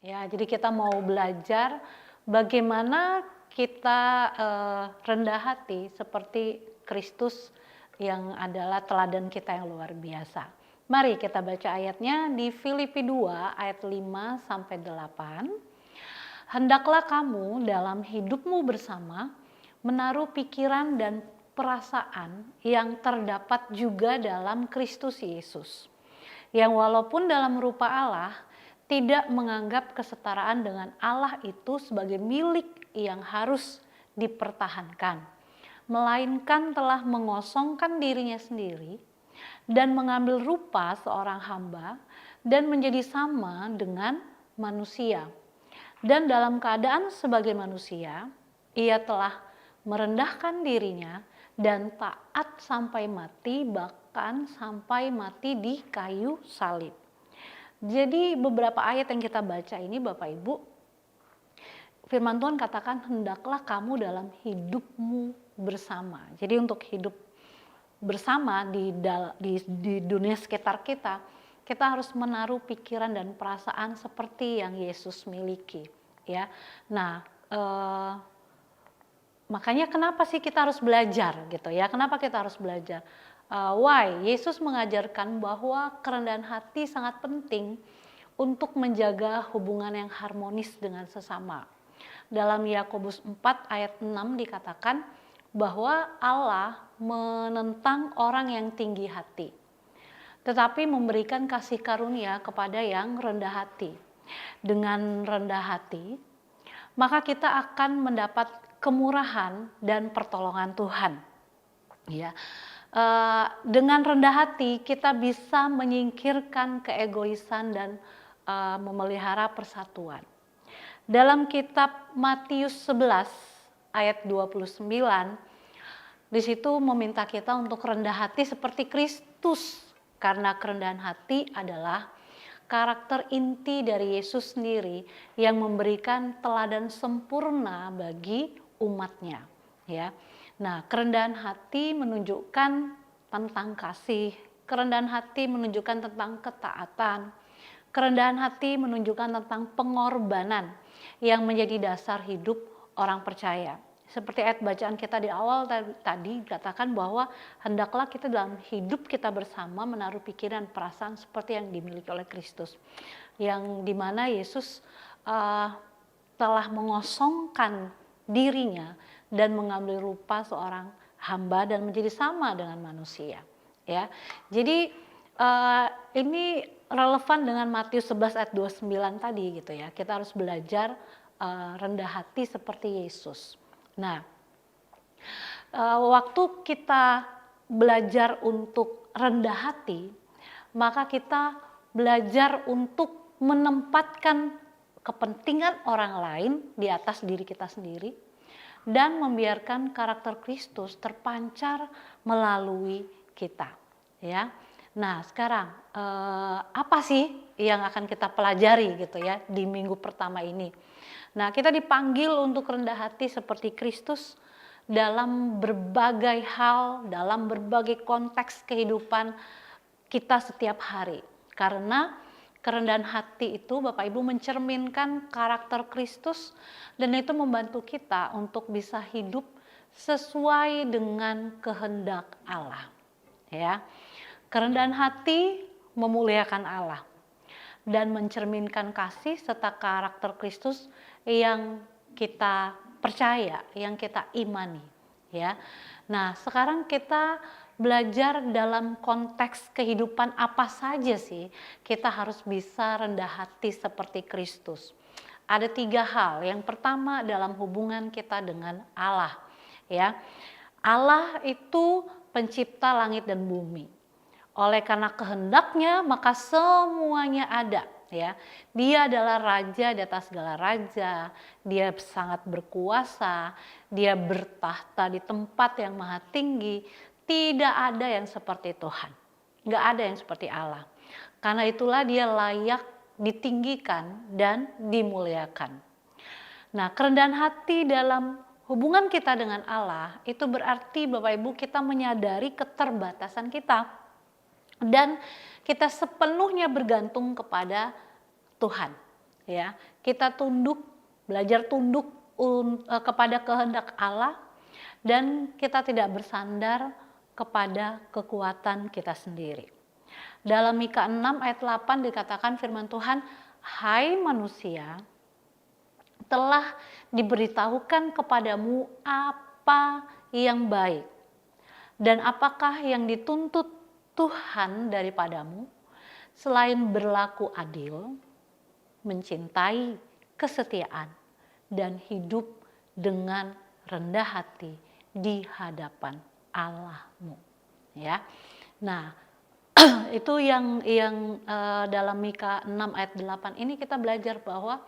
Ya, jadi kita mau belajar bagaimana kita rendah hati seperti Kristus yang adalah teladan kita yang luar biasa. Mari kita baca ayatnya di Filipi 2 ayat 5 sampai 8. Hendaklah kamu dalam hidupmu bersama menaruh pikiran dan perasaan yang terdapat juga dalam Kristus Yesus, yang walaupun dalam rupa Allah tidak menganggap kesetaraan dengan Allah itu sebagai milik yang harus dipertahankan, melainkan telah mengosongkan dirinya sendiri dan mengambil rupa seorang hamba dan menjadi sama dengan manusia. Dan dalam keadaan sebagai manusia, ia telah merendahkan dirinya dan taat sampai mati, bahkan sampai mati di kayu salib. Jadi beberapa ayat yang kita baca ini Bapak Ibu, firman Tuhan katakan hendaklah kamu dalam hidupmu bersama. Jadi untuk hidup bersama di dunia sekitar kita, kita harus menaruh pikiran dan perasaan seperti yang Yesus miliki, ya. Nah, makanya kenapa sih kita harus belajar gitu ya? Kenapa kita harus belajar? Why? Yesus mengajarkan bahwa kerendahan hati sangat penting untuk menjaga hubungan yang harmonis dengan sesama. Dalam Yakobus 4 ayat 6 dikatakan bahwa Allah menentang orang yang tinggi hati, tetapi memberikan kasih karunia kepada yang rendah hati. Dengan rendah hati, maka kita akan mendapat kemurahan dan pertolongan Tuhan. Ya, dengan rendah hati kita bisa menyingkirkan keegoisan dan memelihara persatuan. Dalam kitab Matius 11 ayat 29, di situ meminta kita untuk rendah hati seperti Kristus. Karena kerendahan hati adalah karakter inti dari Yesus sendiri yang memberikan teladan sempurna bagi umatnya. Ya, nah kerendahan hati menunjukkan tentang kasih, kerendahan hati menunjukkan tentang ketaatan, kerendahan hati menunjukkan tentang pengorbanan yang menjadi dasar hidup orang percaya. Seperti ayat bacaan kita di awal tadi katakan bahwa hendaklah kita dalam hidup kita bersama menaruh pikiran perasaan seperti yang dimiliki oleh Kristus, yang dimana Yesus telah mengosongkan dirinya dan mengambil rupa seorang hamba dan menjadi sama dengan manusia. Ya, jadi ini relevan dengan Matius 11 ayat 29 tadi gitu ya. Kita harus belajar rendah hati seperti Yesus. Nah, waktu kita belajar untuk rendah hati, maka kita belajar untuk menempatkan kepentingan orang lain di atas diri kita sendiri dan membiarkan karakter Kristus terpancar melalui kita, ya. Nah, sekarang apa sih yang akan kita pelajari gitu ya di minggu pertama ini? Nah, kita dipanggil untuk rendah hati seperti Kristus dalam berbagai hal, dalam berbagai konteks kehidupan kita setiap hari. Karena kerendahan hati itu Bapak Ibu mencerminkan karakter Kristus dan itu membantu kita untuk bisa hidup sesuai dengan kehendak Allah. Ya. Kerendahan hati memuliakan Allah dan mencerminkan kasih serta karakter Kristus yang kita percaya, yang kita imani, ya. Nah, sekarang kita belajar dalam konteks kehidupan apa saja sih kita harus bisa rendah hati seperti Kristus. Ada 3 hal. Yang pertama dalam hubungan kita dengan Allah, ya. Allah itu pencipta langit dan bumi. Oleh karena kehendaknya maka semuanya ada, ya. Dia adalah raja di atas segala raja, dia sangat berkuasa, dia bertahta di tempat yang maha tinggi. Tidak ada yang seperti Tuhan, nggak ada yang seperti Allah. Karena itulah dia layak ditinggikan dan dimuliakan. Nah, kerendahan hati dalam hubungan kita dengan Allah itu berarti Bapak Ibu kita menyadari keterbatasan kita. Dan kita sepenuhnya bergantung kepada Tuhan, ya. Kita tunduk, belajar tunduk kepada kehendak Allah, dan kita tidak bersandar kepada kekuatan kita sendiri. Dalam Mika 6 ayat 8 dikatakan firman Tuhan, "Hai manusia, telah diberitahukan kepadamu apa yang baik, dan apakah yang dituntut Tuhan daripadamu, selain berlaku adil, mencintai kesetiaan, dan hidup dengan rendah hati di hadapan Allahmu." Ya. Nah, itu yang dalam Mika 6 ayat 8 ini kita belajar bahwa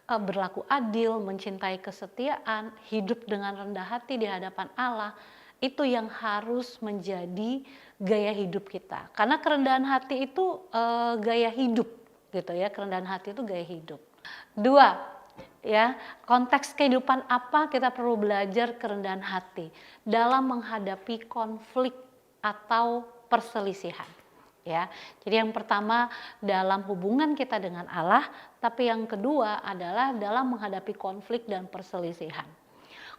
berlaku adil, mencintai kesetiaan, hidup dengan rendah hati di hadapan Allah, itu yang harus menjadi gaya hidup kita. Karena kerendahan hati itu gaya hidup gitu ya, kerendahan hati itu gaya hidup. 2, ya, konteks kehidupan apa kita perlu belajar kerendahan hati dalam menghadapi konflik atau perselisihan. Ya, jadi yang pertama dalam hubungan kita dengan Allah, tapi yang kedua adalah dalam menghadapi konflik dan perselisihan.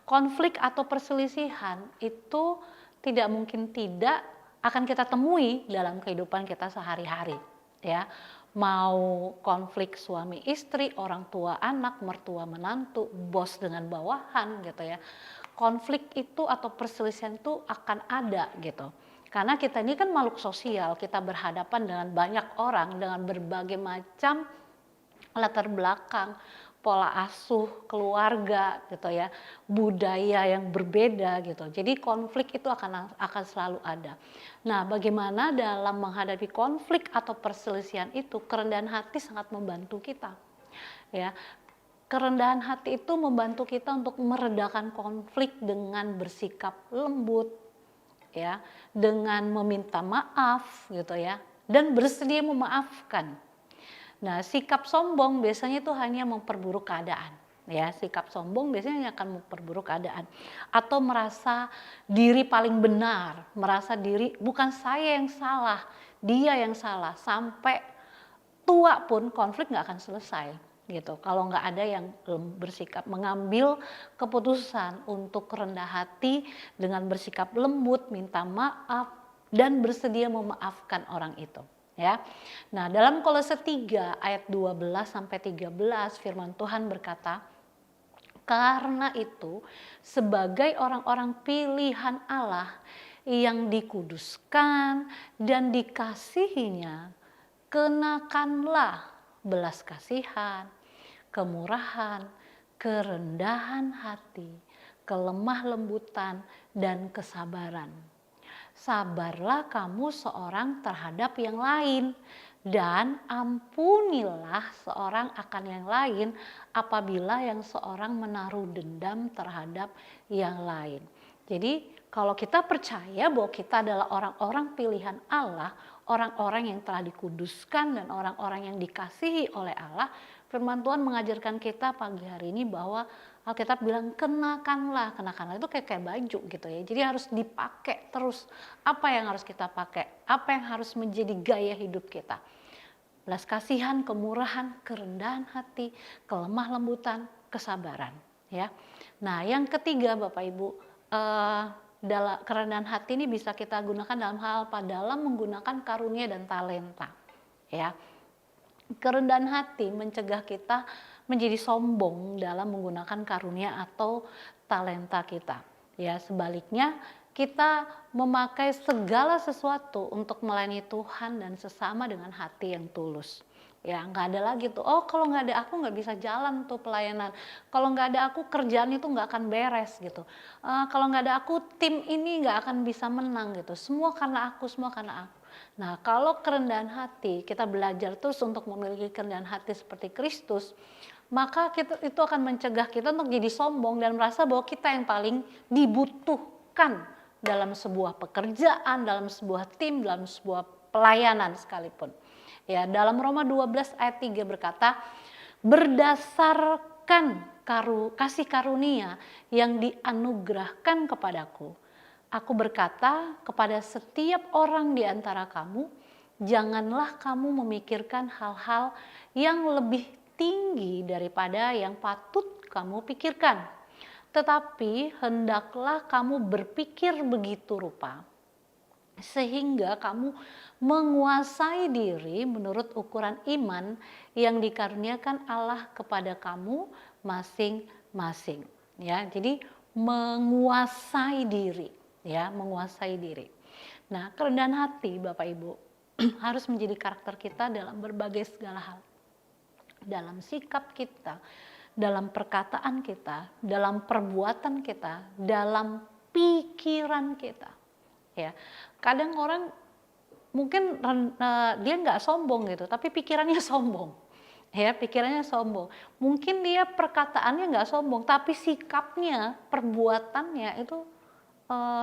Konflik atau perselisihan itu tidak mungkin tidak akan kita temui dalam kehidupan kita sehari-hari, ya. Mau konflik suami istri, orang tua anak, mertua menantu, bos dengan bawahan gitu ya. Konflik itu atau perselisihan itu akan ada gitu. Karena kita ini kan makhluk sosial, kita berhadapan dengan banyak orang dengan berbagai macam latar belakang, pola asuh, keluarga gitu ya, budaya yang berbeda gitu. Jadi konflik itu akan selalu ada. Nah, bagaimana dalam menghadapi konflik atau perselisihan itu kerendahan hati sangat membantu kita. Ya. Kerendahan hati itu membantu kita untuk meredakan konflik dengan bersikap lembut, ya, dengan meminta maaf gitu ya, dan bersedia memaafkan. Nah, sikap sombong biasanya itu hanya memperburuk keadaan, ya. Sikap sombong biasanya akan memperburuk keadaan, atau merasa diri paling benar, merasa diri bukan saya yang salah, dia yang salah, sampai tua pun konflik nggak akan selesai gitu. Kalau nggak ada yang bersikap mengambil keputusan untuk rendah hati dengan bersikap lembut, minta maaf, dan bersedia memaafkan orang itu. Ya. Nah, dalam Kolose 3 ayat 12 sampai 13 firman Tuhan berkata, "Karena itu sebagai orang-orang pilihan Allah yang dikuduskan dan dikasihinya, kenakanlah belas kasihan, kemurahan, kerendahan hati, kelemah lembutan, dan kesabaran. Sabarlah kamu seorang terhadap yang lain, dan ampunilah seorang akan yang lain apabila yang seorang menaruh dendam terhadap yang lain." Jadi kalau kita percaya bahwa kita adalah orang-orang pilihan Allah, orang-orang yang telah dikuduskan dan orang-orang yang dikasihi oleh Allah, firman Tuhan mengajarkan kita pagi hari ini bahwa Alkitab bilang kenakanlah itu kayak baju gitu ya. Jadi harus dipakai terus. Apa yang harus kita pakai? Apa yang harus menjadi gaya hidup kita? Belas kasihan, kemurahan, kerendahan hati, kelemah lembutan, kesabaran. Ya. Nah, yang ketiga Bapak Ibu, dalam kerendahan hati ini bisa kita gunakan dalam hal apa? Dalam menggunakan karunia dan talenta. Ya. Kerendahan hati mencegah kita menjadi sombong dalam menggunakan karunia atau talenta kita. Ya, sebaliknya kita memakai segala sesuatu untuk melayani Tuhan dan sesama dengan hati yang tulus. Ya, nggak ada lagi tuh, oh kalau nggak ada aku nggak bisa jalan tuh pelayanan. Kalau nggak ada aku kerjaan itu nggak akan beres gitu. Kalau nggak ada aku tim ini nggak akan bisa menang gitu. Semua karena aku, semua karena aku. Nah, kalau kerendahan hati, kita belajar terus untuk memiliki kerendahan hati seperti Kristus, maka itu akan mencegah kita untuk jadi sombong dan merasa bahwa kita yang paling dibutuhkan dalam sebuah pekerjaan, dalam sebuah tim, dalam sebuah pelayanan sekalipun. Ya, dalam Roma 12 ayat 3 berkata, "Berdasarkan kasih karunia yang dianugerahkan kepadaku, aku berkata kepada setiap orang di antara kamu, janganlah kamu memikirkan hal-hal yang lebih tinggi daripada yang patut kamu pikirkan. Tetapi hendaklah kamu berpikir begitu rupa, sehingga kamu menguasai diri menurut ukuran iman yang dikaruniakan Allah kepada kamu masing-masing. Ya, jadi menguasai diri, ya, menguasai diri. Nah, kerendahan hati Bapak Ibu harus menjadi karakter kita dalam berbagai segala hal. Dalam sikap kita, dalam perkataan kita, dalam perbuatan kita, dalam pikiran kita. Ya, kadang orang mungkin dia nggak sombong gitu, tapi pikirannya sombong. Ya, pikirannya sombong. Mungkin dia perkataannya nggak sombong, tapi sikapnya, perbuatannya itu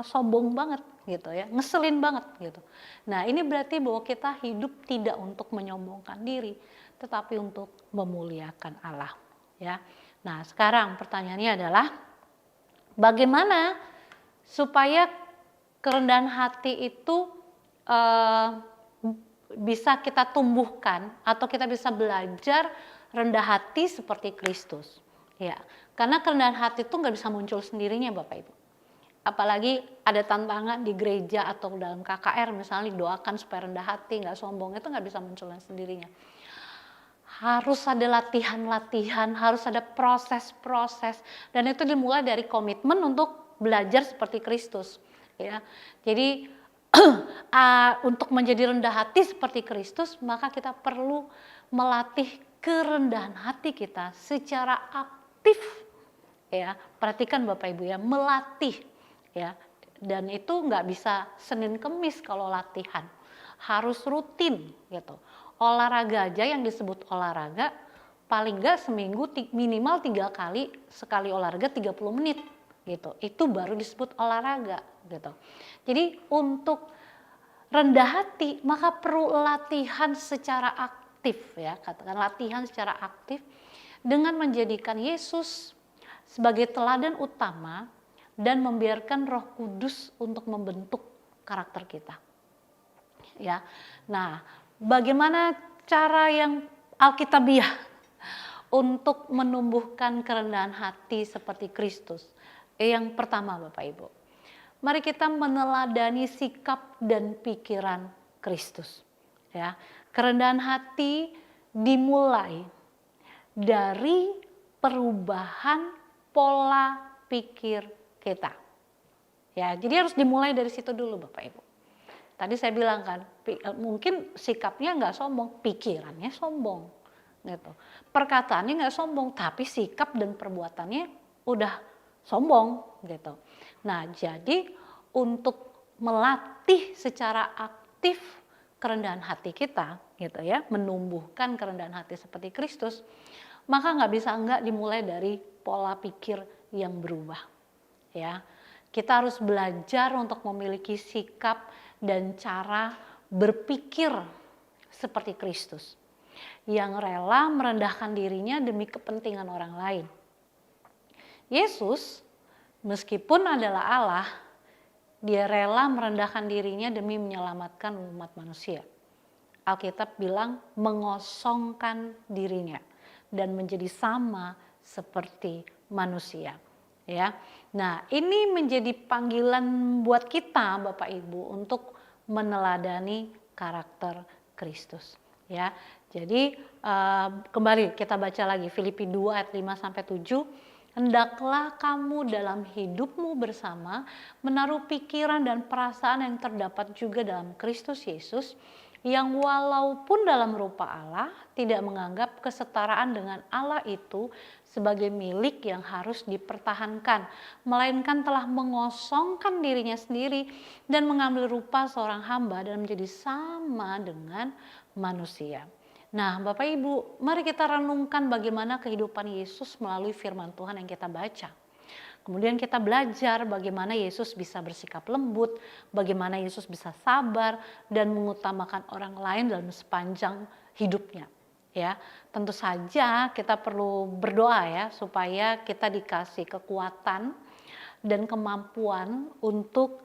sombong banget gitu ya, ngeselin banget gitu. Nah, ini berarti bahwa kita hidup tidak untuk menyombongkan diri, tetapi untuk memuliakan Allah, ya. Nah, sekarang pertanyaannya adalah bagaimana supaya kerendahan hati itu bisa kita tumbuhkan atau kita bisa belajar rendah hati seperti Kristus, ya. Karena kerendahan hati itu nggak bisa muncul sendirinya Bapak Ibu. Apalagi ada tantangan di gereja atau dalam KKR misalnya doakan supaya rendah hati, nggak sombong, itu nggak bisa muncul sendirinya. Harus ada latihan-latihan, harus ada proses-proses, dan itu dimulai dari komitmen untuk belajar seperti Kristus. Ya, jadi untuk menjadi rendah hati seperti Kristus, maka kita perlu melatih kerendahan hati kita secara aktif. Ya, perhatikan Bapak Ibu ya, melatih ya, dan itu nggak bisa Senin Kemis kalau latihan, harus rutin gitu. Olahraga aja yang disebut olahraga paling nggak seminggu minimal 3 kali, sekali olahraga 30 menit gitu, itu baru disebut olahraga gitu. Jadi untuk rendah hati maka perlu latihan secara aktif ya, katakan latihan secara aktif dengan menjadikan Yesus sebagai teladan utama dan membiarkan Roh Kudus untuk membentuk karakter kita. Ya. Nah, bagaimana cara yang alkitabiah untuk menumbuhkan kerendahan hati seperti Kristus? Yang pertama Bapak Ibu, mari kita meneladani sikap dan pikiran Kristus. Ya, kerendahan hati dimulai dari perubahan pola pikir kita. Ya, jadi harus dimulai dari situ dulu Bapak Ibu. Tadi saya bilang kan, mungkin sikapnya nggak sombong, pikirannya sombong, gitu. Perkataannya nggak sombong, tapi sikap dan perbuatannya udah sombong, gitu. Nah, jadi untuk melatih secara aktif kerendahan hati kita, gitu ya, menumbuhkan kerendahan hati seperti Kristus, maka nggak bisa enggak dimulai dari pola pikir yang berubah. Ya, kita harus belajar untuk memiliki sikap dan cara berpikir seperti Kristus yang rela merendahkan dirinya demi kepentingan orang lain. Yesus meskipun adalah Allah, dia rela merendahkan dirinya demi menyelamatkan umat manusia. Alkitab bilang mengosongkan dirinya dan menjadi sama seperti manusia. Ya, nah ini menjadi panggilan buat kita Bapak Ibu untuk meneladani karakter Kristus. Ya, jadi kembali kita baca lagi Filipi 2 ayat 5-7. Hendaklah kamu dalam hidupmu bersama menaruh pikiran dan perasaan yang terdapat juga dalam Kristus Yesus, yang walaupun dalam rupa Allah tidak menganggap kesetaraan dengan Allah itu sebagai milik yang harus dipertahankan, melainkan telah mengosongkan dirinya sendiri dan mengambil rupa seorang hamba dan menjadi sama dengan manusia. Nah, Bapak Ibu, mari kita renungkan bagaimana kehidupan Yesus melalui firman Tuhan yang kita baca. Kemudian kita belajar bagaimana Yesus bisa bersikap lembut, bagaimana Yesus bisa sabar dan mengutamakan orang lain dalam sepanjang hidupnya. Ya, tentu saja kita perlu berdoa ya supaya kita dikasih kekuatan dan kemampuan untuk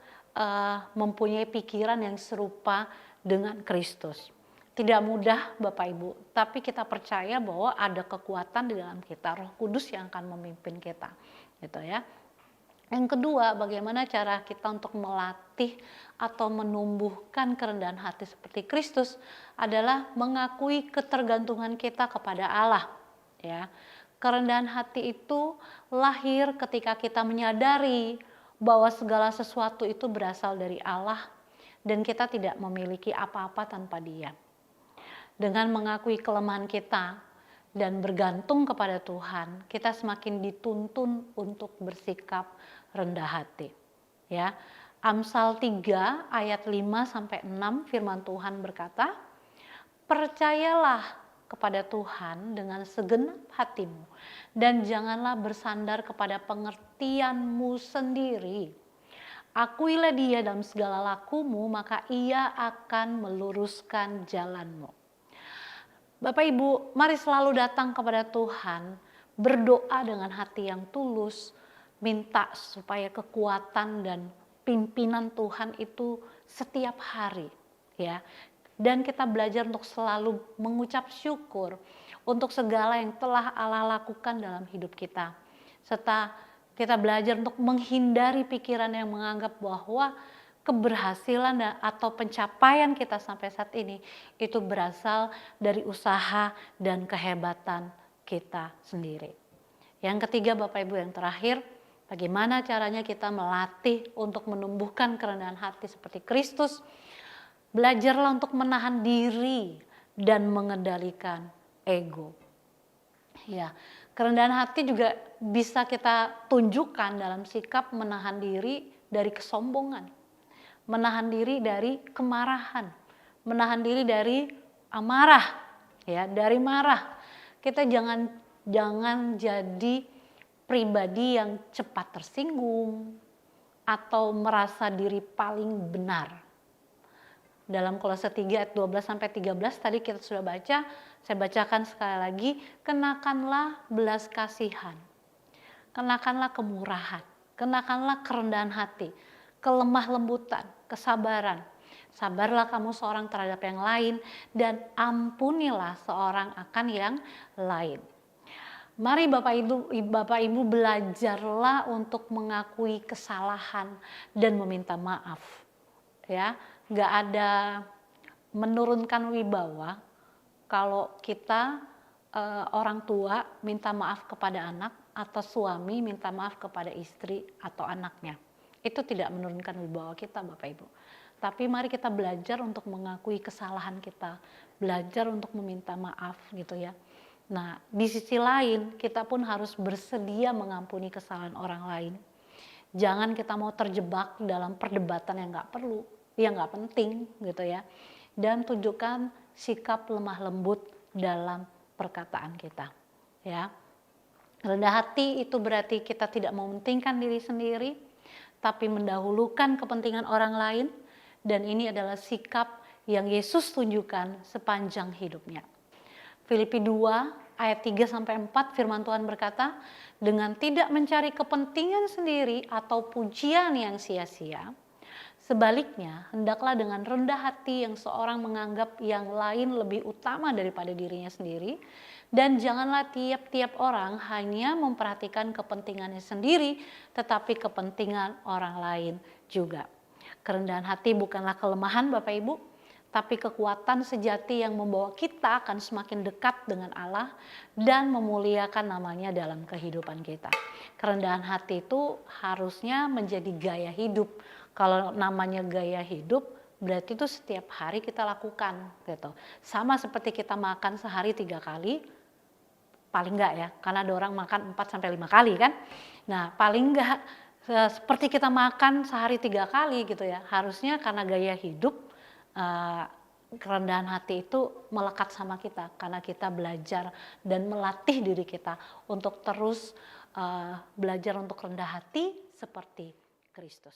mempunyai pikiran yang serupa dengan Kristus. Tidak mudah Bapak Ibu, tapi kita percaya bahwa ada kekuatan di dalam kita, Roh Kudus yang akan memimpin kita, gitu ya. Yang kedua, bagaimana cara kita untuk melatih atau menumbuhkan kerendahan hati seperti Kristus adalah mengakui ketergantungan kita kepada Allah, ya. Kerendahan hati itu lahir ketika kita menyadari bahwa segala sesuatu itu berasal dari Allah dan kita tidak memiliki apa-apa tanpa Dia. Dengan mengakui kelemahan kita dan bergantung kepada Tuhan, kita semakin dituntun untuk bersikap rendah hati. Ya. Amsal 3 ayat 5 sampai 6 firman Tuhan berkata, "Percayalah kepada Tuhan dengan segenap hatimu dan janganlah bersandar kepada pengertianmu sendiri. Akuilah Dia dalam segala lakumu, maka Ia akan meluruskan jalanmu." Bapak Ibu, mari selalu datang kepada Tuhan, berdoa dengan hati yang tulus, minta supaya kekuatan dan pimpinan Tuhan itu setiap hari, ya. Dan kita belajar untuk selalu mengucap syukur untuk segala yang telah Allah lakukan dalam hidup kita. Serta kita belajar untuk menghindari pikiran yang menganggap bahwa keberhasilan atau pencapaian kita sampai saat ini itu berasal dari usaha dan kehebatan kita sendiri. Yang ketiga Bapak Ibu, yang terakhir, bagaimana caranya kita melatih untuk menumbuhkan kerendahan hati seperti Kristus? Belajarlah untuk menahan diri dan mengendalikan ego. Ya, kerendahan hati juga bisa kita tunjukkan dalam sikap menahan diri dari kesombongan, menahan diri dari kemarahan, menahan diri dari amarah, ya, dari marah. Kita jangan jadi pribadi yang cepat tersinggung atau merasa diri paling benar. Dalam Kolose 3 ayat 12 sampai 13 tadi kita sudah baca, saya bacakan sekali lagi, kenakanlah belas kasihan, kenakanlah kemurahan, kenakanlah kerendahan hati, kelemah lembutan, kesabaran. Sabarlah kamu seorang terhadap yang lain dan ampunilah seorang akan yang lain. Mari Bapak Ibu belajarlah untuk mengakui kesalahan dan meminta maaf. Ya, nggak ada menurunkan wibawa kalau kita orang tua minta maaf kepada anak atau suami minta maaf kepada istri atau anaknya. Itu tidak menurunkan wibawa kita Bapak Ibu. Tapi mari kita belajar untuk mengakui kesalahan kita, belajar untuk meminta maaf gitu ya. Nah, di sisi lain kita pun harus bersedia mengampuni kesalahan orang lain. Jangan kita mau terjebak dalam perdebatan yang nggak perlu, yang nggak penting gitu ya. Dan tunjukkan sikap lemah lembut dalam perkataan kita. Ya, rendah hati itu berarti kita tidak mementingkan diri sendiri, tapi mendahulukan kepentingan orang lain. Dan ini adalah sikap yang Yesus tunjukkan sepanjang hidupnya. Filipi 2 ayat 3-4 firman Tuhan berkata, dengan tidak mencari kepentingan sendiri atau pujian yang sia-sia, sebaliknya hendaklah dengan rendah hati yang seorang menganggap yang lain lebih utama daripada dirinya sendiri, dan janganlah tiap-tiap orang hanya memperhatikan kepentingannya sendiri, tetapi kepentingan orang lain juga. Kerendahan hati bukanlah kelemahan Bapak Ibu, tapi kekuatan sejati yang membawa kita akan semakin dekat dengan Allah dan memuliakan namanya dalam kehidupan kita. Kerendahan hati itu harusnya menjadi gaya hidup. Kalau namanya gaya hidup, berarti itu setiap hari kita lakukan gitu. Sama seperti kita makan sehari 3 kali, paling enggak ya, karena ada orang makan 4-5 kali kan. Nah, paling enggak seperti kita makan sehari 3 kali gitu ya. Harusnya karena gaya hidup, kerendahan hati itu melekat sama kita karena kita belajar dan melatih diri kita untuk terus belajar untuk rendah hati seperti Kristus.